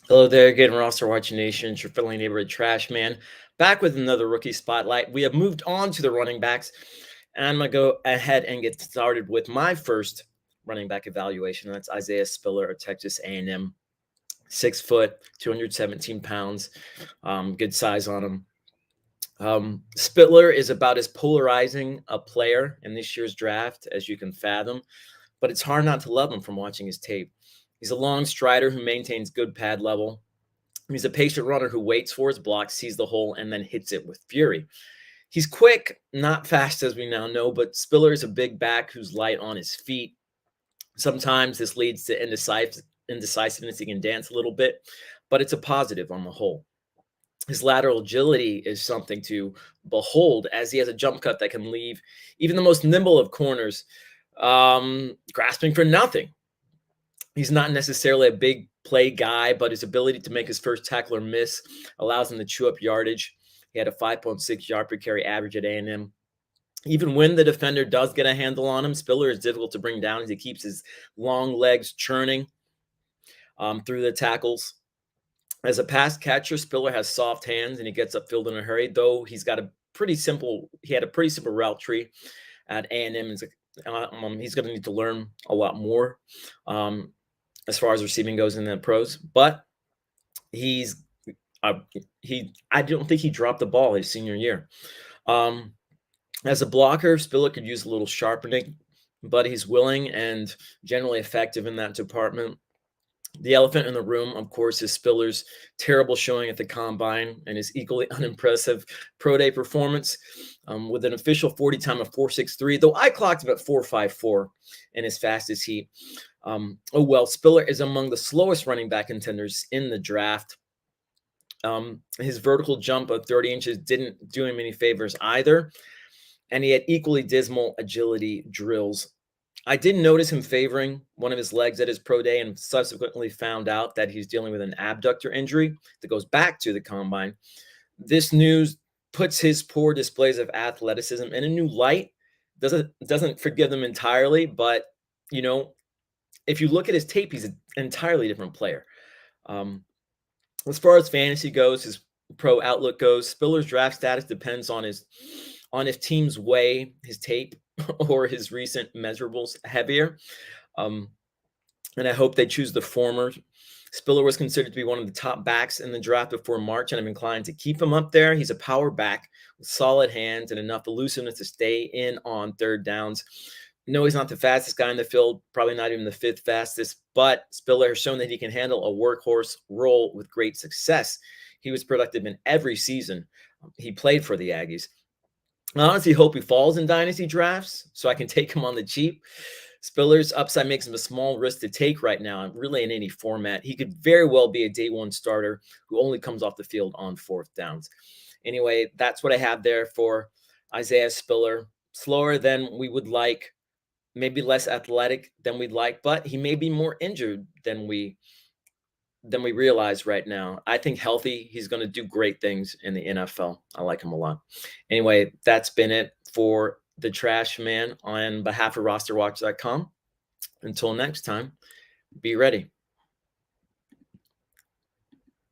Hello there again, RosterWatch Nation. It's your friendly neighborhood trash man, back with another rookie spotlight. We have moved on to the running backs, and I'm going to go ahead and get started with my first running back evaluation. That's Isaiah Spiller of Texas A&M. 6 foot, 217 pounds, good size on him. Spiller is about as polarizing a player in this year's draft as you can fathom, but it's hard not to love him from watching his tape. He's a long strider who maintains good pad level. He's a patient runner who waits for his block, sees the hole, and then hits it with fury. He's quick, not fast as we now know, but Spiller is a big back who's light on his feet. Sometimes this leads to indecisiveness. He can dance a little bit, but it's a positive on the whole. His lateral agility is something to behold, as he has a jump cut that can leave even the most nimble of corners grasping for nothing. He's not necessarily a big play guy, but his ability to make his first tackle or miss allows him to chew up yardage. He had a 5.6 yard per carry average at A&M. Even when the defender does get a handle on him, Spiller is difficult to bring down as he keeps his long legs churning through the tackles. As a pass catcher, Spiller has soft hands and he gets upfield in a hurry, though he had a pretty simple route tree at A&M. He's going to need to learn a lot more as far as receiving goes in the pros, but I don't think he dropped the ball his senior year. As a blocker, Spiller could use a little sharpening, but he's willing and generally effective in that department. The elephant in the room, of course, is Spiller's terrible showing at the combine and his equally unimpressive pro day performance with an official 40 time of 4.63, though I clocked him at 4.54 in his fastest heat. Spiller is among the slowest running back contenders in the draft. His vertical jump of 30 inches didn't do him any favors either, and he had equally dismal agility drills. I did notice him favoring one of his legs at his pro day and subsequently found out that he's dealing with an abductor injury that goes back to the combine. This news puts his poor displays of athleticism in a new light. Doesn't forgive them entirely, but if you look at his tape, he's an entirely different player. As far as fantasy goes, his pro outlook goes, Spiller's draft status depends on if teams weigh his tape or his recent measurables heavier. And I hope they choose the former. Spiller was considered to be one of the top backs in the draft before March, and I'm inclined to keep him up there. He's a power back with solid hands and enough elusiveness to stay in on third downs. No, he's not the fastest guy in the field, probably not even the fifth fastest, but Spiller has shown that he can handle a workhorse role with great success. He was productive in every season he played for the Aggies. I honestly hope he falls in dynasty drafts so I can take him on the cheap. Spiller's upside makes him a small risk to take right now, really in any format. He could very well be a day one starter who only comes off the field on fourth downs. Anyway, that's what I have there for Isaiah Spiller. Slower than we would like, maybe less athletic than we'd like, but he may be more injured than we realize right now. I think healthy, he's going to do great things in the NFL. I like him a lot. Anyway, that's been it for the Trash Man on behalf of RosterWatch.com. Until next time, be ready.